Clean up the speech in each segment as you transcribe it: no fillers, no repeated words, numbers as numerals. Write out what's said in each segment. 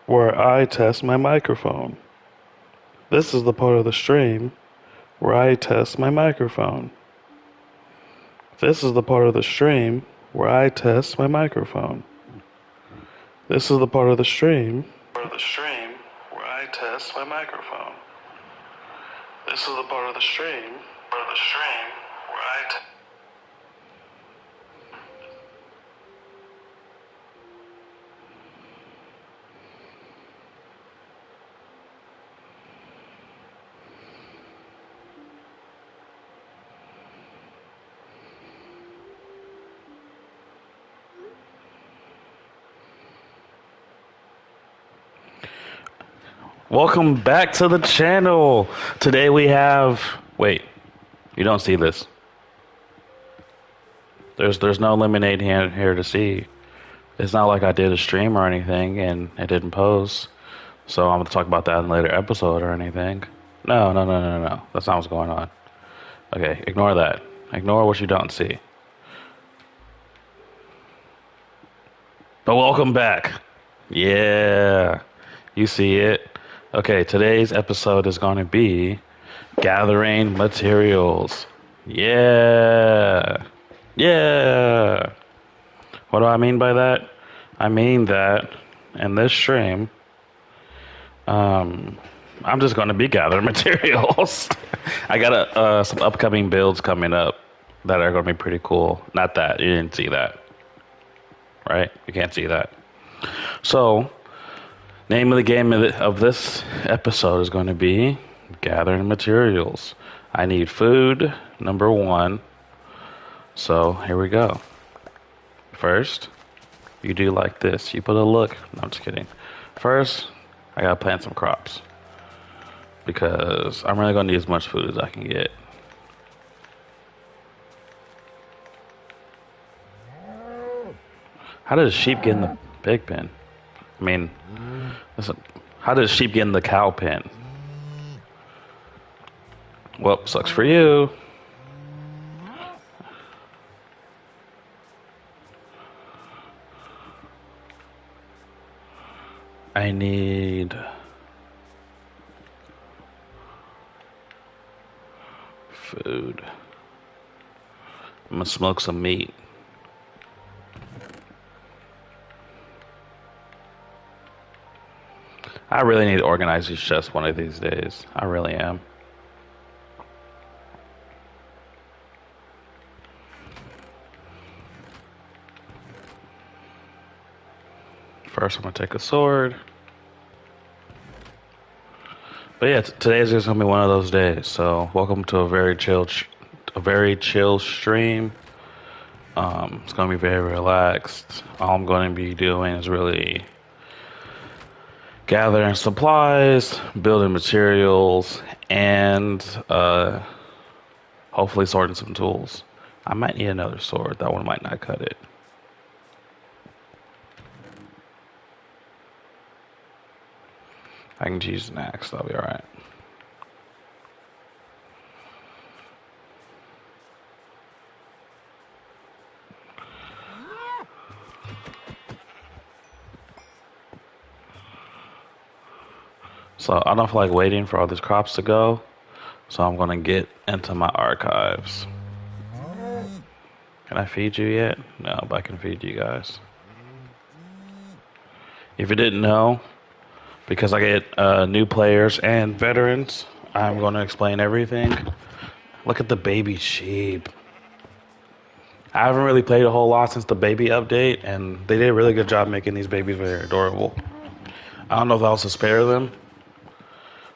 where I test my microphone. This is the part of the stream where I test my microphone. This is the part of the stream where I test my microphone. This is the part of the stream where I test my microphone. This is the part of the stream where I test. Welcome back to the channel. Today we have. Wait, you don't see this. There's no lemonade here to see. It's not like I did a stream or anything and it didn't post. So I'm gonna talk about that in a later episode or anything. No. That's not what's going on. Okay, ignore that. Ignore what you don't see. But welcome back. Yeah, you see it. Okay, today's episode is going to be gathering materials. Yeah. Yeah. What do I mean by that? I mean that in this stream, I'm just going to be gathering materials. I got some upcoming builds coming up that are going to be pretty cool. Not that. You didn't see that. Right? You can't see that. So, name of the game of this episode is going to be gathering materials. I need food, number one. So, here we go. First, you do like this. You put a look. No, I'm just kidding. First, I gotta plant some crops because I'm really gonna need as much food as I can get. How does sheep get in the pig pen? I mean, listen, how does sheep get in the cow pen? Well, sucks for you. I need food. I'm gonna smoke some meat. I really need to organize these chests one of these days. I really am. First, I'm gonna take a sword. But yeah, today's just gonna be one of those days. So, welcome to a very chill stream. It's gonna be very relaxed. All I'm gonna be doing is really gathering supplies, building materials, and hopefully sorting some tools. I might need another sword. That one might not cut it. I can use an axe. That'll be all right. So I don't feel like waiting for all these crops to go. So I'm gonna get into my archives. Can I feed you yet? No, but I can feed you guys. If you didn't know, because I get new players and veterans, I'm going to explain everything. Look at the baby sheep. I haven't really played a whole lot since the baby update, and they did a really good job making these babies very adorable. I don't know if that was to spare them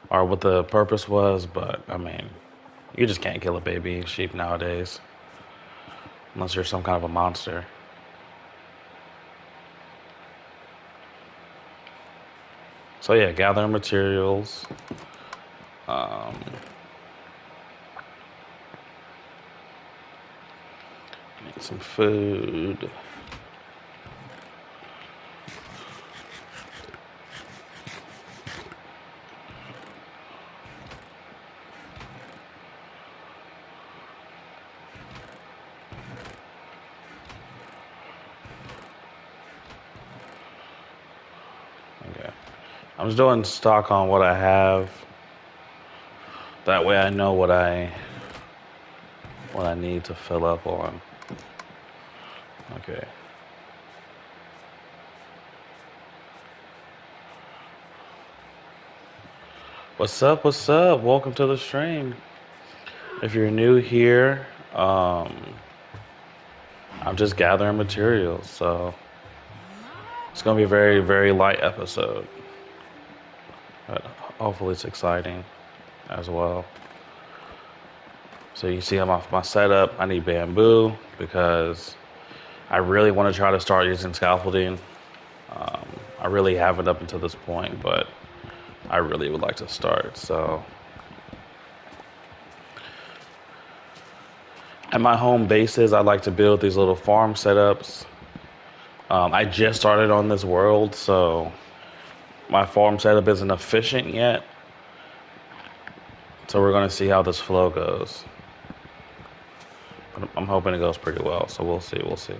or what the purpose was, but I mean, you just can't kill a baby sheep nowadays unless you're some kind of a monster. So yeah, gathering materials. Make some food. Okay. I'm just doing stock on what I have. That way I know what I need to fill up on. Okay. What's up? What's up? Welcome to the stream. If you're new here, I'm just gathering materials, so it's gonna be a very, very light episode. But hopefully it's exciting as well. So you see I'm off my setup. I need bamboo because I really want to try to start using scaffolding. I really haven't up until this point, but I really would like to start. So at my home bases, I like to build these little farm setups. I just started on this world, so my farm setup isn't efficient yet. So we're going to see how this flow goes. But I'm hoping it goes pretty well, so we'll see. We'll see.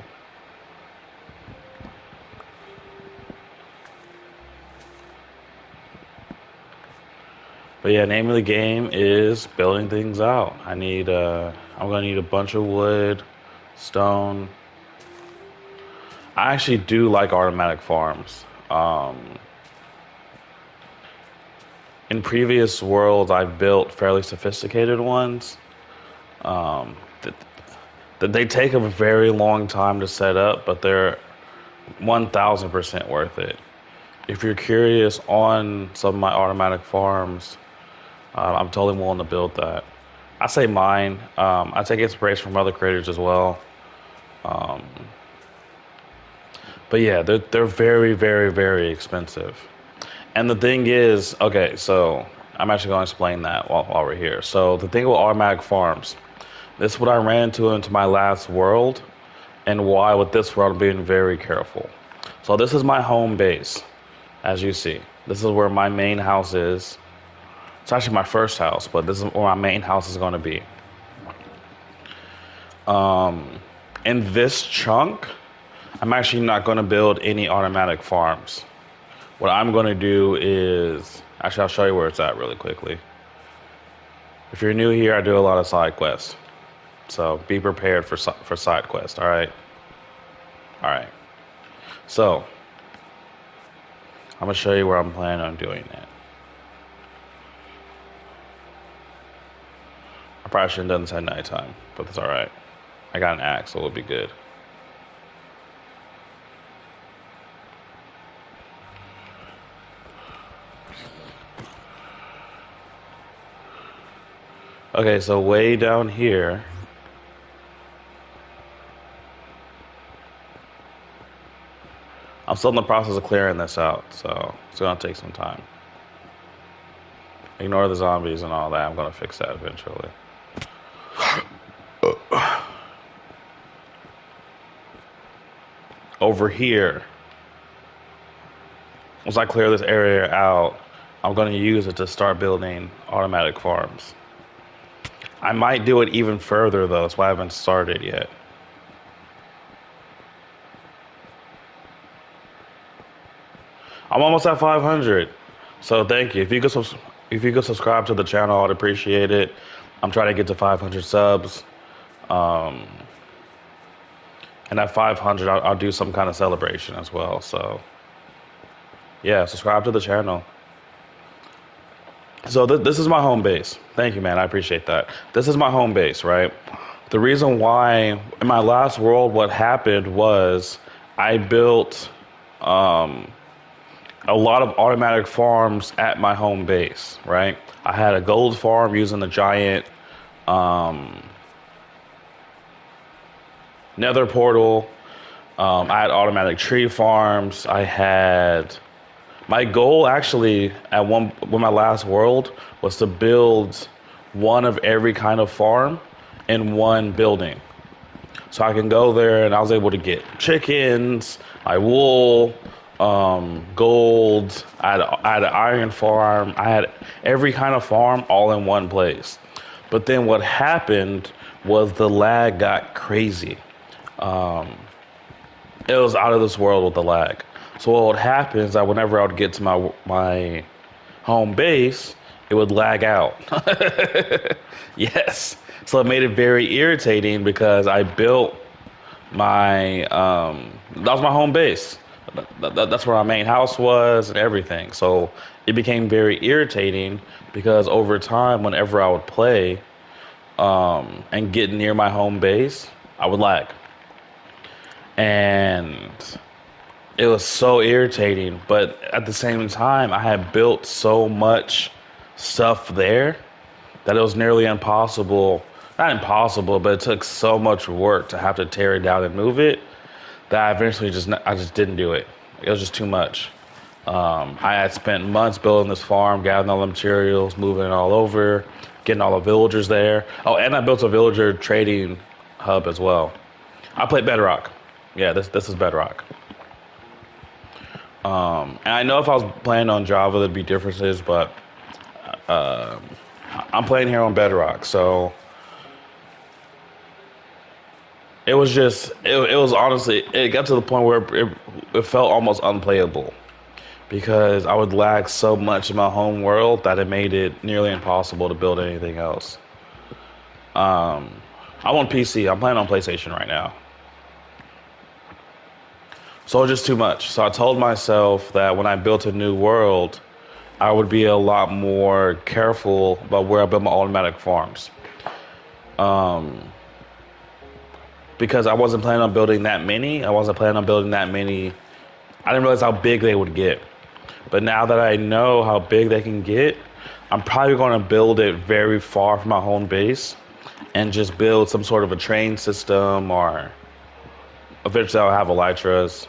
But yeah, name of the game is building things out. I'm gonna need a bunch of wood, stone. I actually do like automatic farms. In previous worlds, I've built fairly sophisticated ones. That they take a very long time to set up, but they're 1,000% worth it. If you're curious on some of my automatic farms, I'm totally willing to build that. I say mine. I take inspiration from other creators as well. But yeah, they're very, very, very expensive. And the thing is, okay, so I'm actually going to explain that while we're here. So the thing with automatic farms, this is what I ran into my last world, and why with this world I'm being very careful. So this is my home base, as you see. This is where my main house is. It's actually my first house, but this is where my main house is going to be. In this chunk, I'm actually not going to build any automatic farms. What I'm going to do is, actually I'll show you where it's at really quickly. If you're new here, I do a lot of side quests. So be prepared for side quests, all right? All right. So I'm going to show you where I'm planning on doing that. I probably shouldn't have done this at nighttime, but that's all right. I got an axe, so it'll be good. Okay, so way down here, I'm still in the process of clearing this out, so it's gonna take some time. Ignore the zombies and all that. I'm gonna fix that eventually. Over here, once I clear this area out, I'm gonna use it to start building automatic farms. I might do it even further though, that's why I haven't started yet. I'm almost at 500, so thank you. If you could subscribe to the channel, I'd appreciate it. I'm trying to get to 500 subs, and at 500, I'll do some kind of celebration as well. So yeah, subscribe to the channel. So this is my home base. Thank you, man. I appreciate that. This is my home base, right? The reason why in my last world, what happened was I built a lot of automatic farms at my home base, right? I had a gold farm using the giant nether portal. I had automatic tree farms. I had... My goal actually with my last world was to build one of every kind of farm in one building. So I can go there and I was able to get chickens, wool, gold, I had an iron farm, I had every kind of farm all in one place. But then what happened was the lag got crazy. It was out of this world with the lag. So what would happen is that whenever I would get to my home base, it would lag out. Yes. So it made it very irritating because I built my that was my home base. That's where my main house was and everything. So it became very irritating because over time, whenever I would play and get near my home base, I would lag, and it was so irritating. But at the same time, I had built so much stuff there that it was nearly impossible. Not impossible, but it took so much work to have to tear it down and move it that I eventually I just didn't do it. It was just too much. I had spent months building this farm, gathering all the materials, moving it all over, getting all the villagers there. Oh, and I built a villager trading hub as well. I played Bedrock. Yeah, this is Bedrock. And I know if I was playing on Java, there'd be differences, but uh, I'm playing here on Bedrock, so it was just it was honestly it got to the point where it felt almost unplayable because I would lag so much in my home world that it made it nearly impossible to build anything else. Um, I'm on PC. I'm playing on PlayStation right now. So it was just too much. So I told myself that when I built a new world, I would be a lot more careful about where I build my automatic farms. Um, because I wasn't planning on building that many. I wasn't planning on building that many. I didn't realize how big they would get. But now that I know how big they can get, I'm probably going to build it very far from my home base and just build some sort of a train system, or eventually I'll have elytras,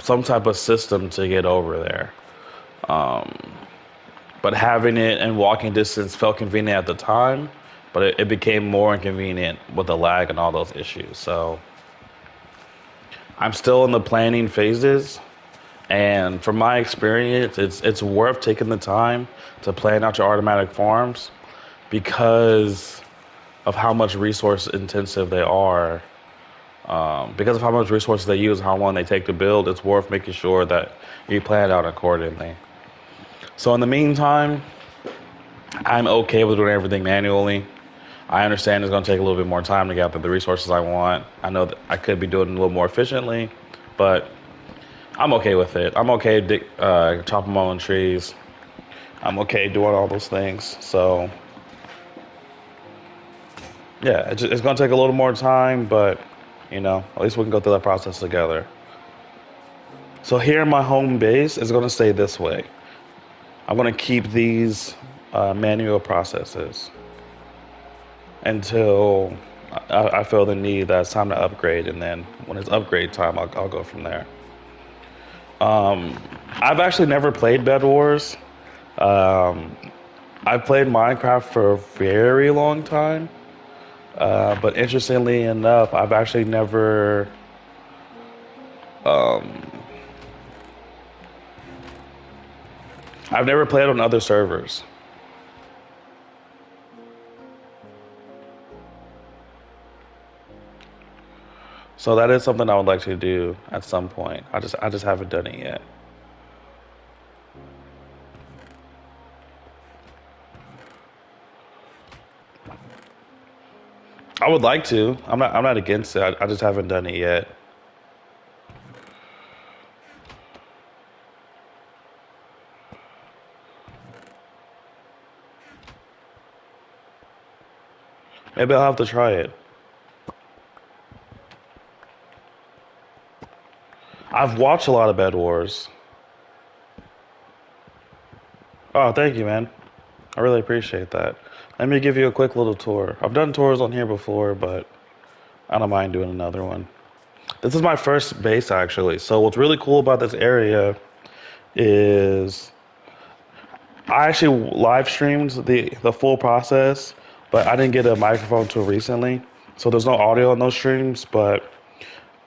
some type of system to get over there. Um, but having it in walking distance felt convenient at the time, but it became more inconvenient with the lag and all those issues. So I'm still in the planning phases. And from my experience, it's worth taking the time to plan out your automatic farms because of how much resource intensive they are. Because of how much resources they use, how long they take to build, it's worth making sure that you plan it out accordingly. So in the meantime, I'm okay with doing everything manually. I understand it's going to take a little bit more time to gather the resources I want. I know that I could be doing it a little more efficiently, but I'm okay with it. I'm okay chopping my own trees. I'm okay doing all those things. So, yeah, it's going to take a little more time, but, at least we can go through that process together. So here in my home base, it's going to stay this way. I'm going to keep these manual processes until I feel the need that it's time to upgrade. And then when it's upgrade time, I'll go from there. I've actually never played Bed Wars. Um, I've played Minecraft for a very long time, but interestingly enough, um, I've never played on other servers. So that is something I would like to do at some point. I just haven't done it yet. I would like to. I'm not against it. I just haven't done it yet. Maybe I'll have to try it. I've watched a lot of Bed Wars. Oh, thank you, man. I really appreciate that. Let me give you a quick little tour. I've done tours on here before, but I don't mind doing another one. This is my first base, actually. So what's really cool about this area is I actually live streamed the full process, but I didn't get a microphone till recently. So there's no audio on those streams, but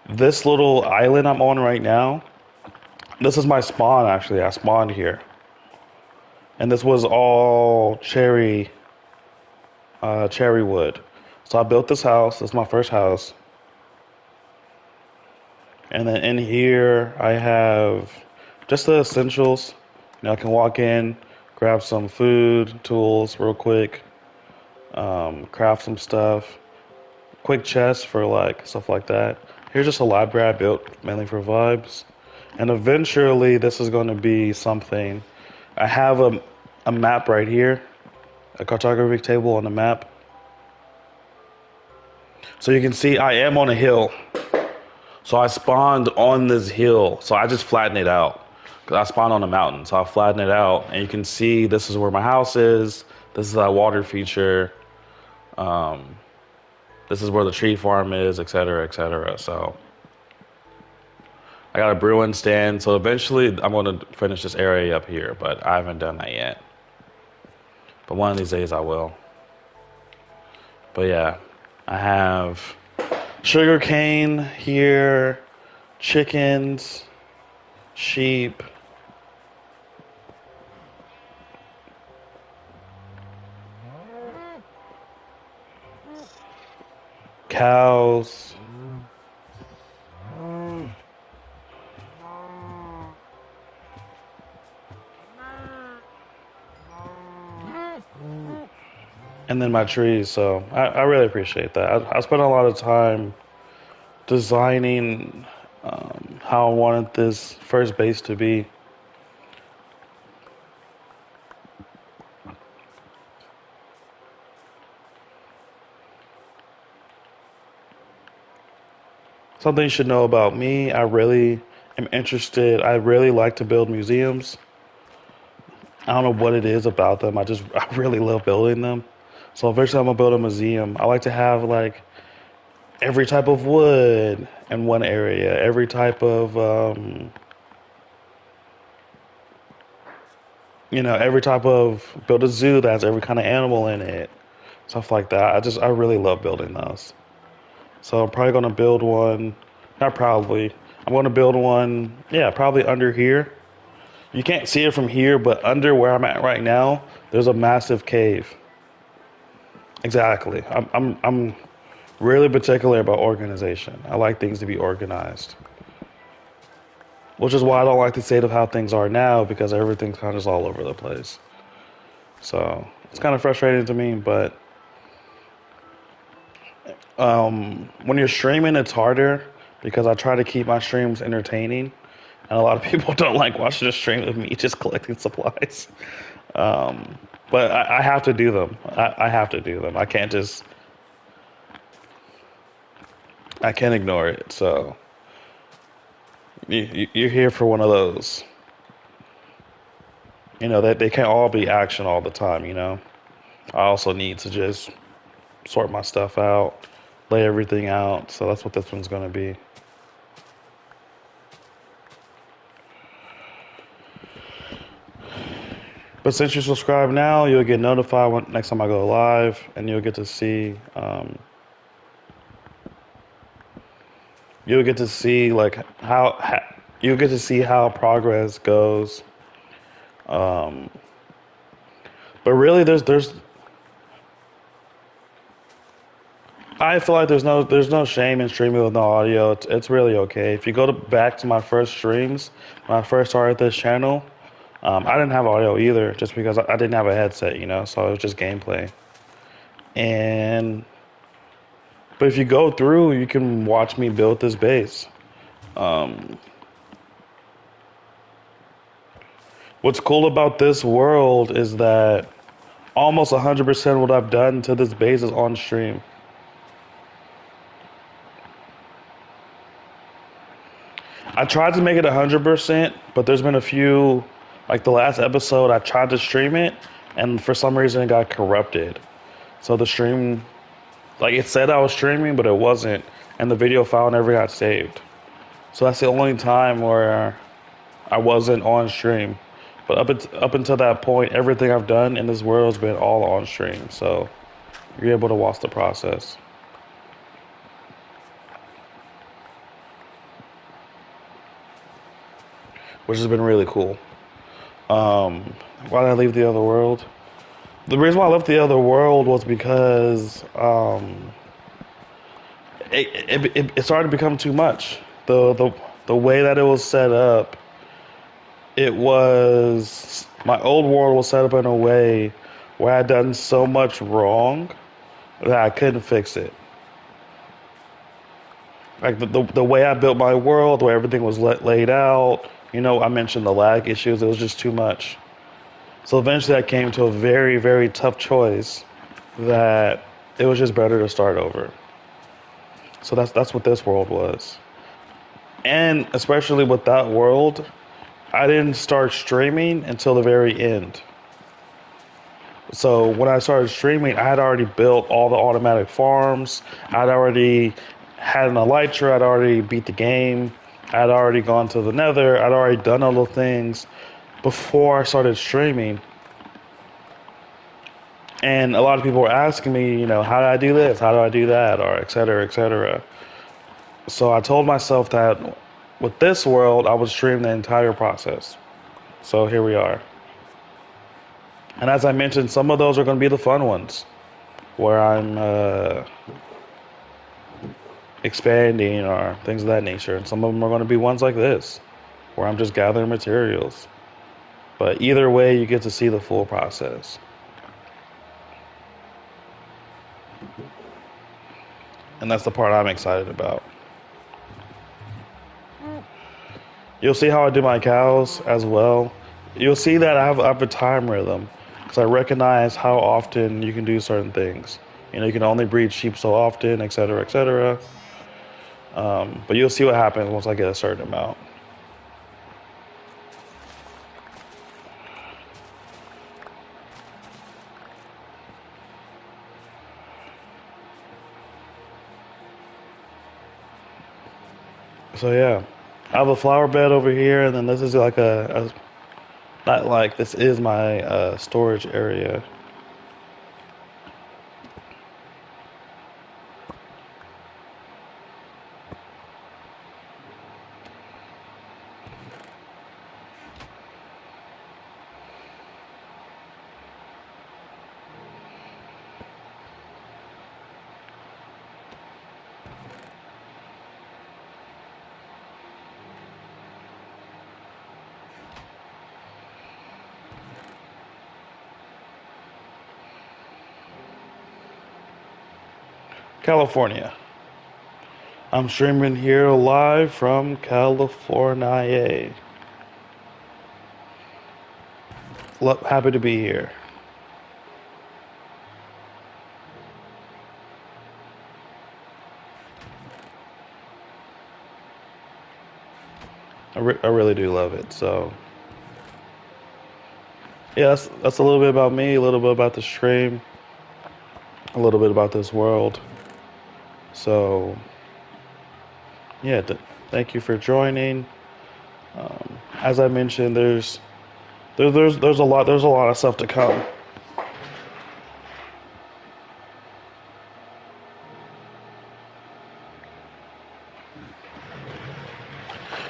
this little island I'm on right now, this is my spawn, actually. I spawned here. And this was all cherry wood. So I built this house. This is my first house. And then in here, I have just the essentials. I can walk in, grab some food, tools real quick, craft some stuff, quick chest for like stuff like that. Here's just a library I built mainly for vibes. And eventually, this is going to be something. I have a map right here, a cartographic table on the map. So you can see I am on a hill. So I spawned on this hill. So I just flattened it out. Because I spawned on a mountain. So I flattened it out. And you can see this is where my house is. This is our water feature. Um, this is where the tree farm is, et cetera, et cetera. So I got a brewing stand. So eventually I'm going to finish this area up here. But I haven't done that yet. But one of these days I will. But yeah, I have sugar cane here, chickens, sheep, cows, and then my trees. So I really appreciate that. I spent a lot of time designing how I wanted this first base to be. Something you should know about me, I really am interested. I really like to build museums. I don't know what it is about them. I really love building them. So eventually I'm gonna build a museum. I like to have like every type of wood in one area, every type of every type of build a zoo that has every kind of animal in it, stuff like that. I really love building those. So I'm probably gonna build one. Not probably. I'm gonna build one. Yeah, probably under here. You can't see it from here, but under where I'm at right now, there's a massive cave. Exactly. I'm really particular about organization. I like things to be organized, which is why I don't like the state of how things are now because everything's kind of just all over the place. So it's kind of frustrating to me, but when you're streaming, it's harder because I try to keep my streams entertaining, and a lot of people don't like watching a stream of me just collecting supplies. But I have to do them. I have to do them. I can't ignore it. So you're here for one of those. They can't all be action all the time. I also need to just sort my stuff out, lay everything out. So that's what this one's going to be. But since you subscribe now, you'll get notified when next time I go live, and you'll get to see like you'll get to see how progress goes. Um, but really, there's I feel like there's no shame in streaming with no audio. It's really okay. If you go back to my first streams when I first started this channel, I didn't have audio either, just because I didn't have a headset, so it was just gameplay. And but if you go through, you can watch me build this base. Um, what's cool about this world is that almost 100% what I've done to this base is on stream. I tried to make it 100%, but there's been a few, like the last episode, I tried to stream it, and for some reason it got corrupted. So the stream, like it said I was streaming, but it wasn't, and the video file never got saved. So that's the only time where I wasn't on stream. But up until that point, everything I've done in this world has been all on stream. So you're able to watch the process, which has been really cool. Why did I leave the other world? The reason why I left the other world was because it started to become too much. The the way that it was set up, it was my old world was set up in a way where I'd done so much wrong that I couldn't fix it. Like the way I built my world, the way everything was laid out. I mentioned the lag issues. It was just too much. So eventually, I came to a very, very tough choice that it was just better to start over. So that's what this world was. And especially with that world, I didn't start streaming until the very end. So when I started streaming, I had already built all the automatic farms. I'd already had an elytra. I'd already beat the game. I'd already gone to the nether. I'd already done all the things before I started streaming. And a lot of people were asking me, how do I do this? How do I do that? Or et cetera, et cetera. So I told myself that with this world, I would stream the entire process. So here we are. And as I mentioned, some of those are going to be the fun ones where I'm expanding or things of that nature. And some of them are going to be ones like this where I'm just gathering materials. But either way, you get to see the full process. And that's the part I'm excited about. You'll see how I do my cows as well. You'll see that I have a time rhythm because I recognize how often you can do certain things. You can only breed sheep so often, et cetera, et cetera. But you'll see what happens once I get a certain amount. So yeah, I have a flower bed over here, and then this is like not like this is my storage area. California. I'm streaming here live from California. Happy to be here. I really do love it. So yeah, that's a little bit about me, a little bit about the stream, a little bit about this world. So yeah, thank you for joining. As I mentioned, there's a lot of stuff to come.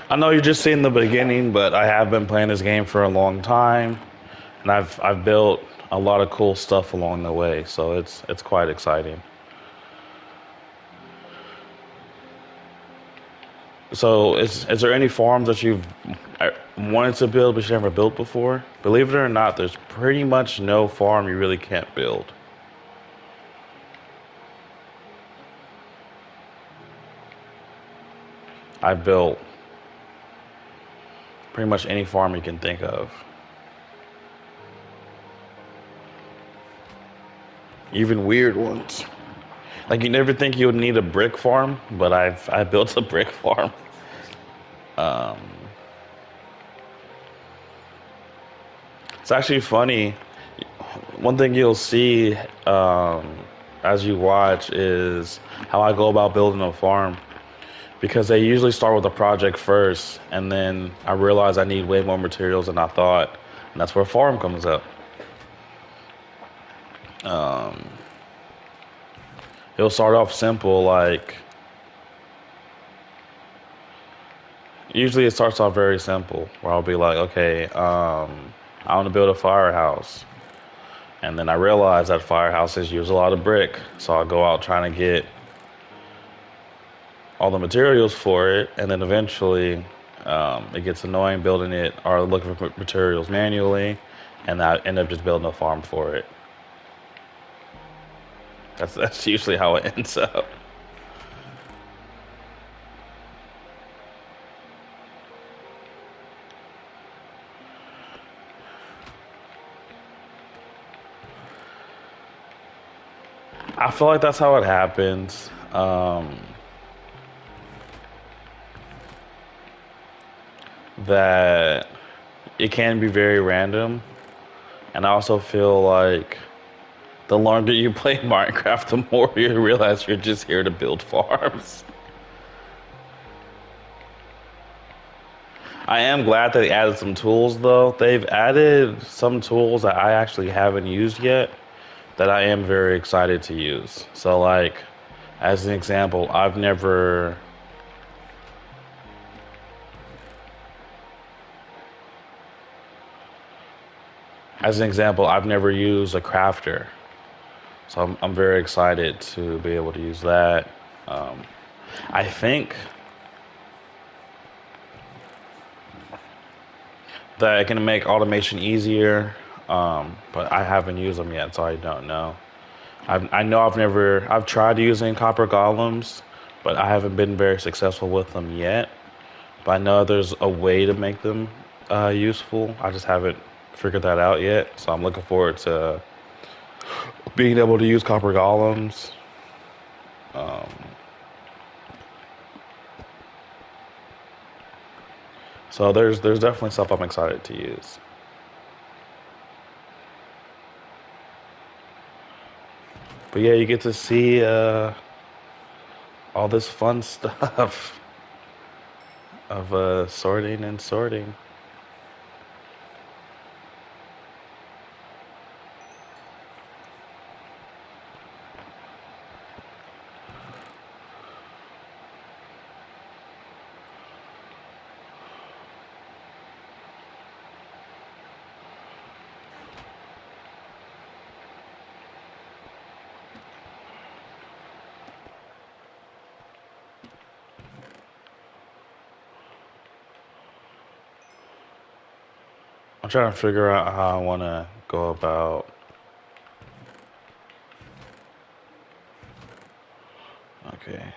I know you're just seeing the beginning, but I have been playing this game for a long time, and I've built a lot of cool stuff along the way, so it's quite exciting. So, is there any farms that you've wanted to build but you never built before? Believe it or not, there's pretty much no farm you really can't build. I've built pretty much any farm you can think of. Even weird ones. Like you never think you would need a brick farm, but I built a brick farm. Um, it's actually funny. One thing you'll see as you watch is how I go about building a farm. Because they usually start with a project first, and then I realize I need way more materials than I thought, and that's where a farm comes up. Um, it'll start off simple, like usually it starts off very simple, where I'll be like, okay, I want to build a firehouse, and then I realize that firehouses use a lot of brick, so I'll go out trying to get all the materials for it, and then eventually it gets annoying building it or looking for materials manually, and I end up just building a farm for it. That's usually how it ends up. I feel like that's how it happens. That it can be very random, and I also feel like the longer you play Minecraft, the more you realize you're just here to build farms. I am glad that they added some tools, though. They've added some tools that I actually haven't used yet that I am very excited to use. So, like, as an example, I've never used a crafter. So I'm very excited to be able to use that. Um, I think that it can make automation easier, but I haven't used them yet, so I don't know. I know I've tried using copper golems, but I haven't been very successful with them yet. But I know there's a way to make them useful. I just haven't figured that out yet. So I'm looking forward to being able to use copper golems. Um, so there's definitely stuff I'm excited to use. But yeah, you get to see all this fun stuff of sorting and sorting. I'm trying to figure out how I want to go about. Okay.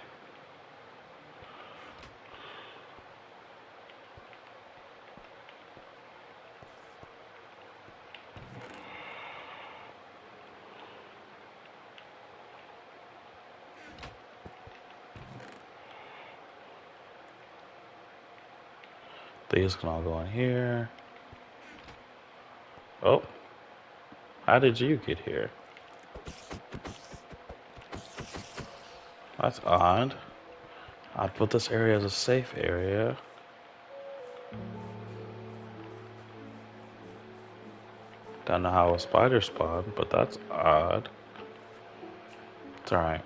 These can all go in here. Oh, how did you get here? That's odd. I'd put this area as a safe area. Don't know how a spider spawned, but that's odd. It's alright.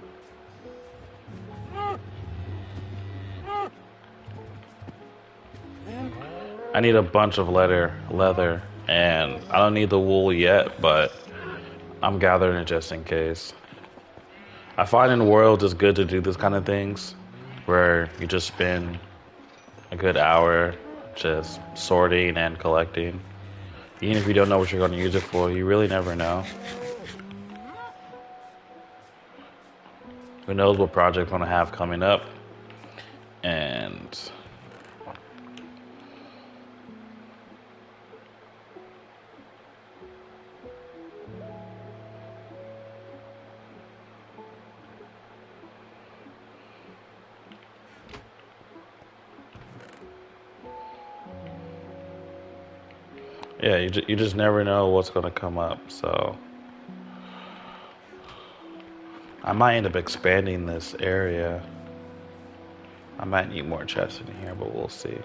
I need a bunch of leather, and I don't need the wool yet, but I'm gathering it just in case. I find in Worlds it's good to do this kind of things, where you just spend a good hour just sorting and collecting. Even if you don't know what you're going to use it for, you really never know. Who knows what project I'm going to have coming up. And yeah, you just never know what's going to come up. So I might end up expanding this area. I might need more chests in here, but we'll see.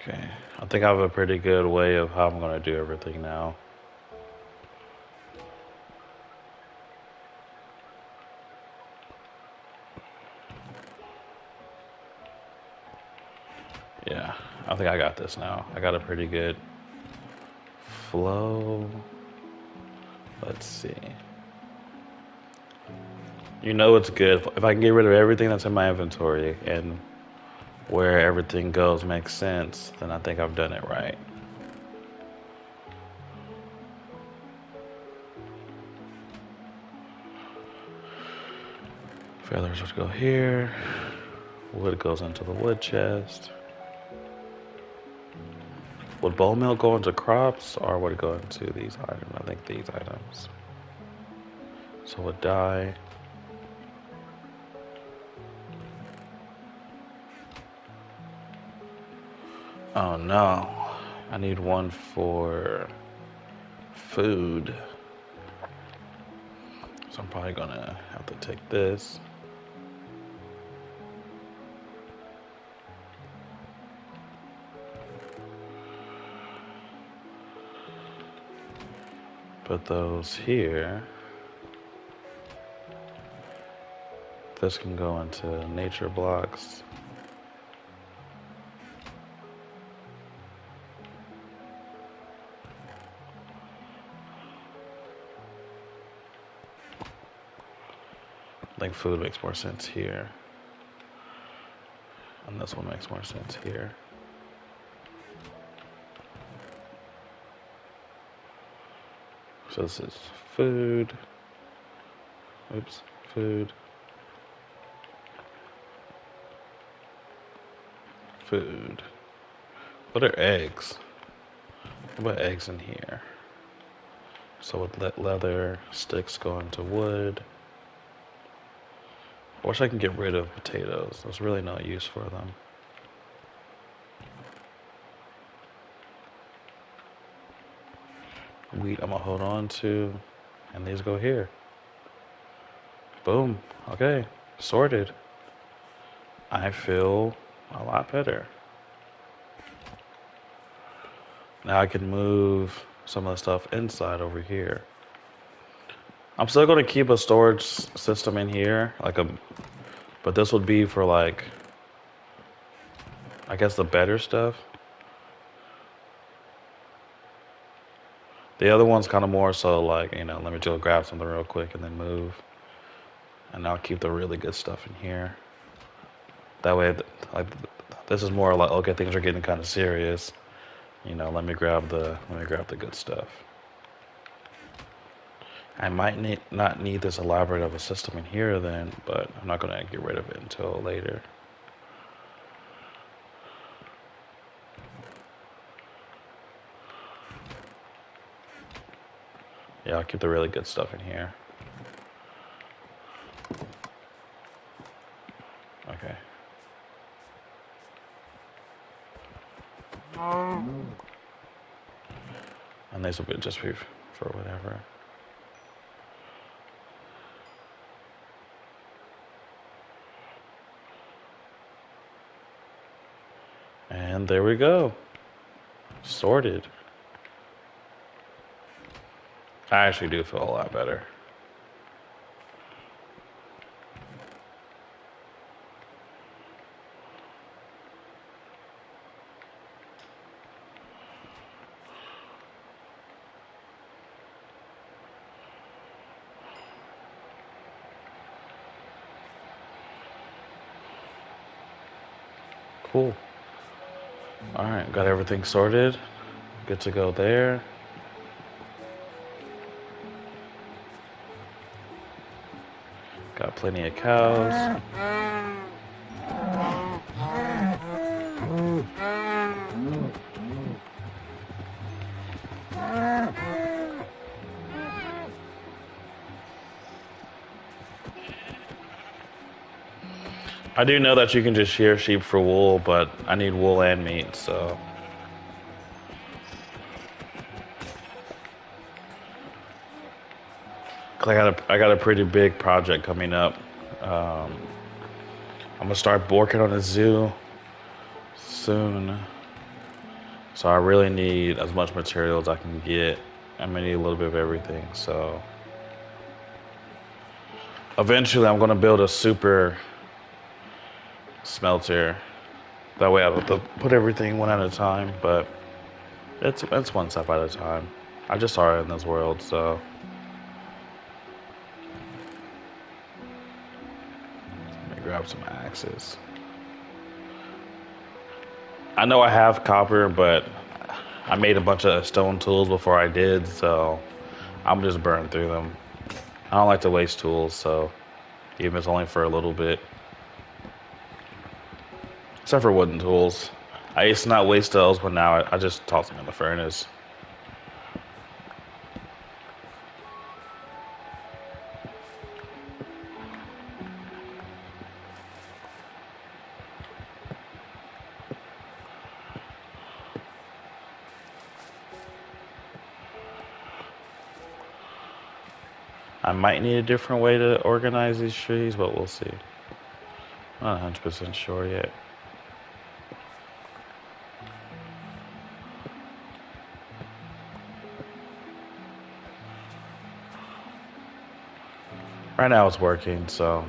Okay. I think I have a pretty good way of how I'm going to do everything now. Yeah, I think I got this now. I got a pretty good flow. Let's see. You know it's good. If I can get rid of everything that's in my inventory and where everything goes makes sense, then I think I've done it right. Feathers would go here. Wood goes into the wood chest. Would bone meal go into crops or would it go into these items? I think these items. So would dye. Oh no. I need one for food. So I'm probably gonna have to take this. Put those here. This can go into nature blocks. I think food makes more sense here. And this one makes more sense here. So this is food. Oops, food. Food. What are eggs? What about eggs in here? So with leather, sticks go into wood. I wish I can get rid of potatoes. There's really no use for them. Wheat I'm gonna hold on to, and these go here. Boom. Okay, sorted. I feel a lot better. Now I can move some of the stuff inside over here. I'm still gonna keep a storage system in here, but this would be for like, I guess the better stuff. The other one's kind of more so like, let me just grab something real quick and then move. And I'll keep the really good stuff in here. That way, like, this is more like, okay, things are getting kind of serious. Let me grab the good stuff. I might not need this elaborate of a system in here then, but I'm not gonna get rid of it until later. Yeah, I'll keep the really good stuff in here. Okay. And this will be just be for whatever. And there we go. Sorted. I actually do feel a lot better. Cool. All right, got everything sorted. Good to go there. Got plenty of cows. I do know that you can just shear sheep for wool, but I need wool and meat, so. I got a pretty big project coming up. I'm gonna start working on a zoo soon. So I really need as much material as I can get. I'm gonna need a little bit of everything. So eventually I'm gonna build a super smelter. That way I don't have to put everything one at a time, but it's one step at a time. I just started in this world, so let me grab some axes. I know I have copper, but I made a bunch of stone tools before I did, so I'm just burning through them. I don't like to waste tools, so even if it's only for a little bit. Except for wooden tools. I used to not waste those, but now I just toss them in the furnace. I might need a different way to organize these trees, but we'll see. I'm not 100% sure yet. Right now it's working, so.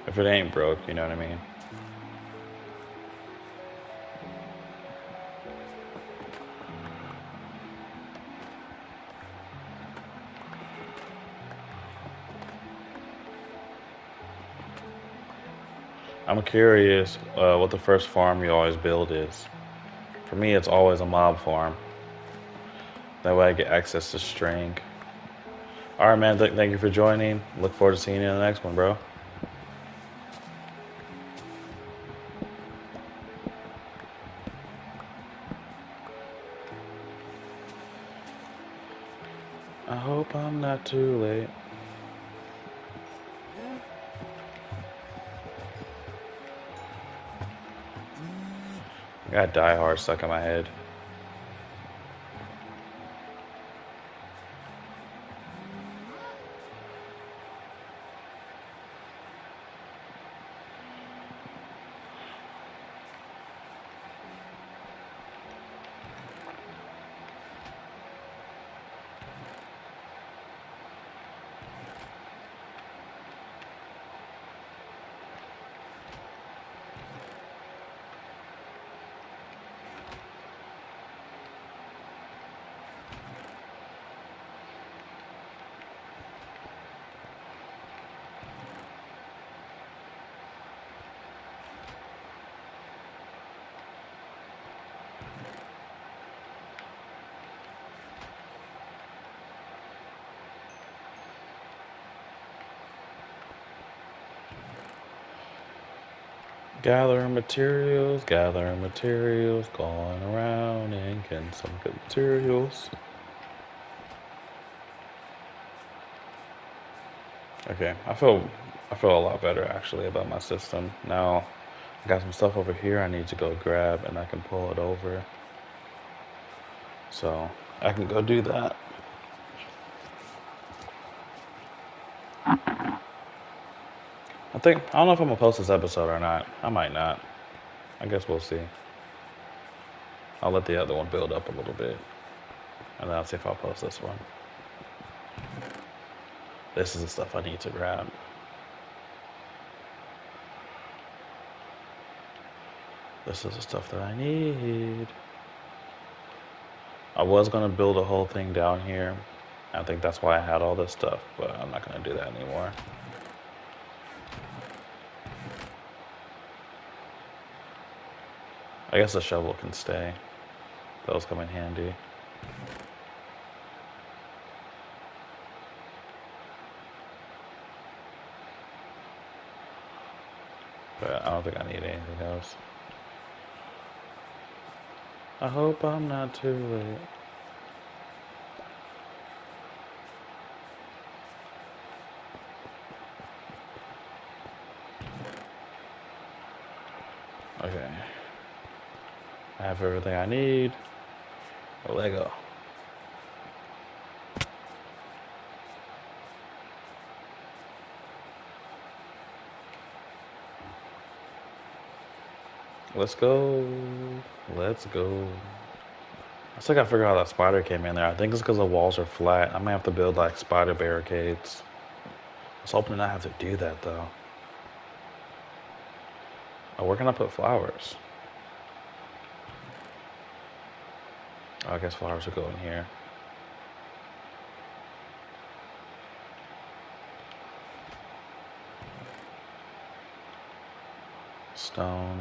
If it ain't broke, you know what I mean? I'm curious what the first farm you always build is. For me, it's always a mob farm. That way I get access to string. Alright, man, thank you for joining. Look forward to seeing you in the next one, bro. I hope I'm not too late. I got Die Hard stuck in my head. Gathering materials, going around and getting some good materials. Okay, I feel a lot better actually about my system. Now I got some stuff over here I need to go grab and I can pull it over. So I can go do that. I don't know if I'm gonna post this episode or not. I might not. I guess we'll see. I'll let the other one build up a little bit. And then I'll see if I'll post this one. This is the stuff I need to grab. This is the stuff that I need. I was gonna build a whole thing down here. I think that's why I had all this stuff, but I'm not gonna do that anymore. I guess the shovel can stay. Those come in handy. But I don't think I need anything else. I hope I'm not too late. Okay. I have everything I need. A Lego. Let's go. Let's go. I still gotta figure out how that spider came in there. I think it's because the walls are flat. I might have to build like spider barricades. I was hoping to not have to do that though. Oh, where can I put flowers? Oh, I guess flowers will go in here. Stone.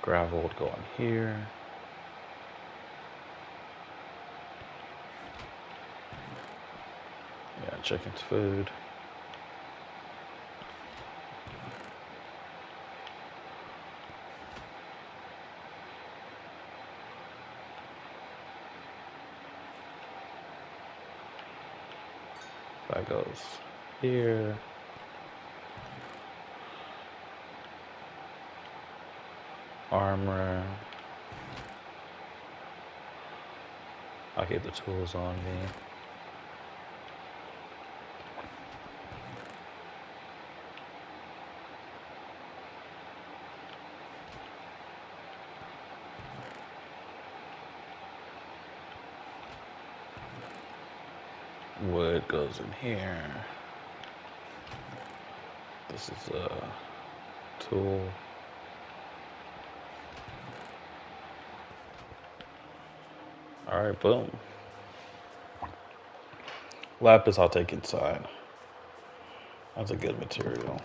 Gravel would go in here. Yeah, chicken's food. That goes here. Armor. I'll keep the tools on me. Wood goes in here. This is a tool. Alright, boom. Lapis I'll take inside. That's a good material.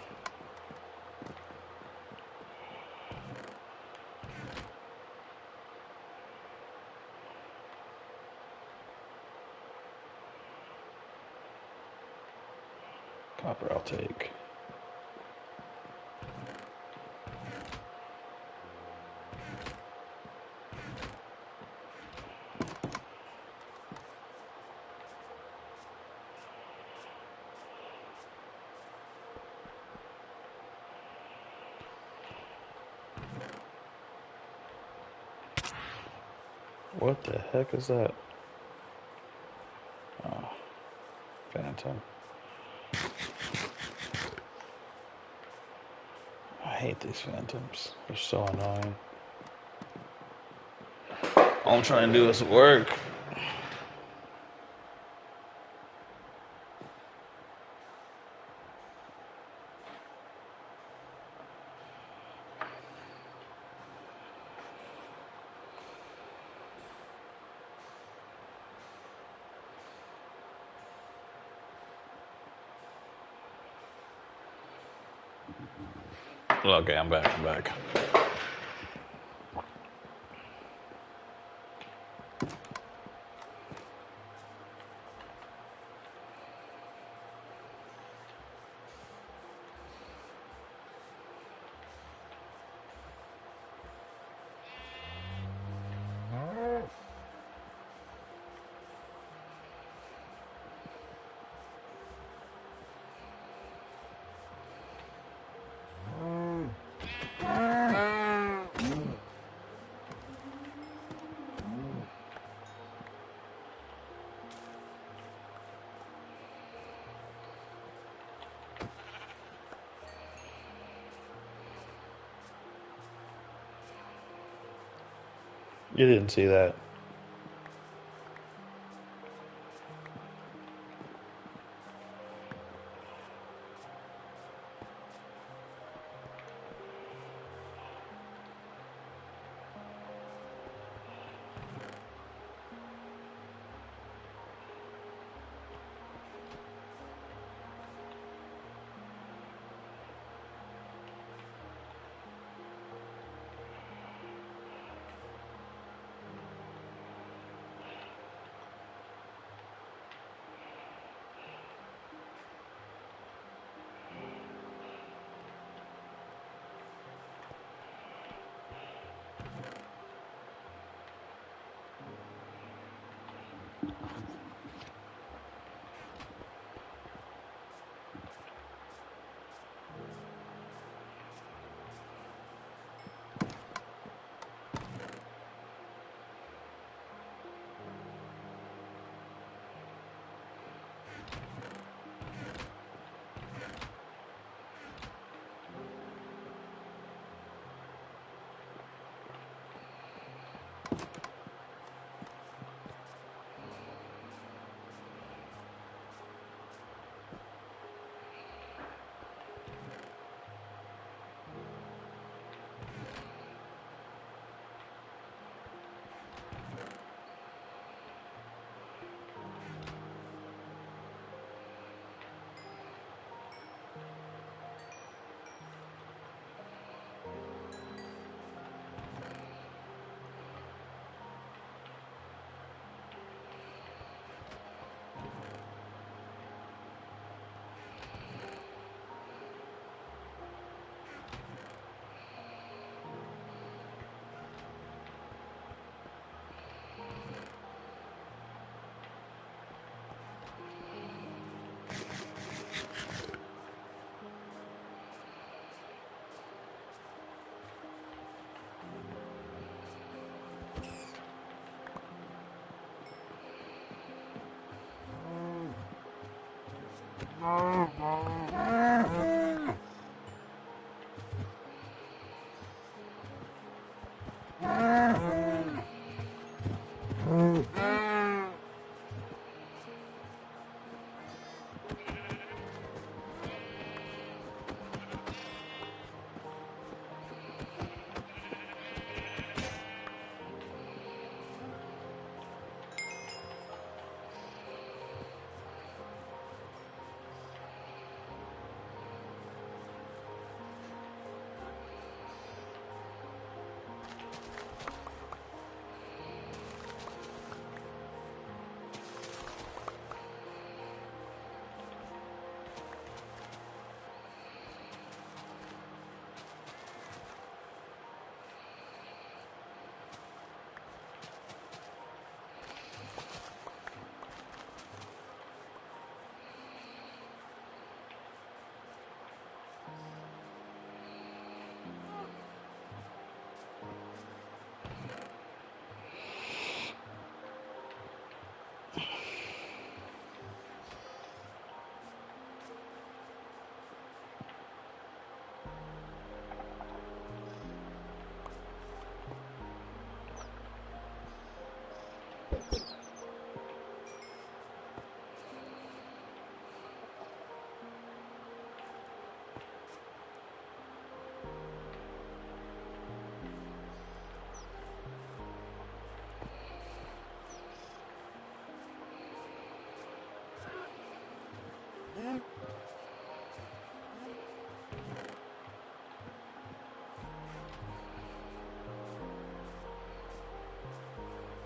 Copper I'll take. What the heck is that? Oh, phantom. I hate these phantoms. They're so annoying. All I'm trying to do is work. Okay, I'm back. I'm back. You didn't see that.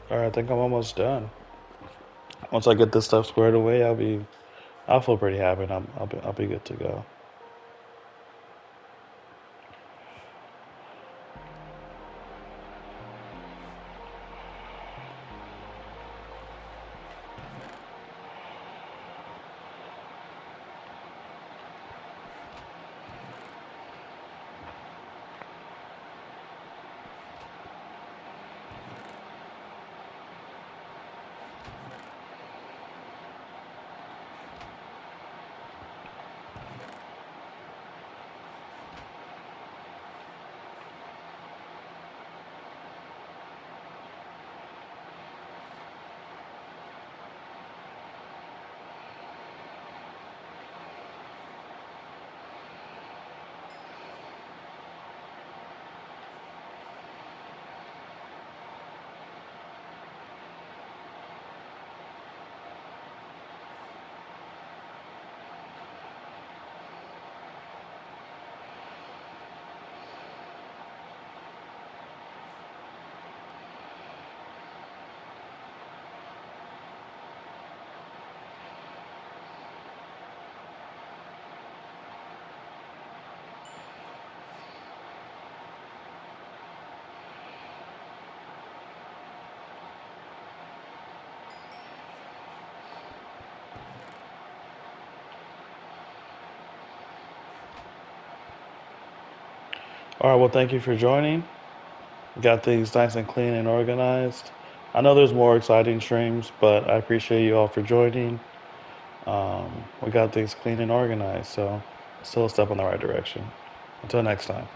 All right, I think I'm almost done. Once I get this stuff squared away, I'll feel pretty happy, and I'll be good to go. All right, well, thank you for joining. Got things nice and clean and organized. I know there's more exciting streams, but I appreciate you all for joining. We got things clean and organized, so still a step in the right direction. Until next time.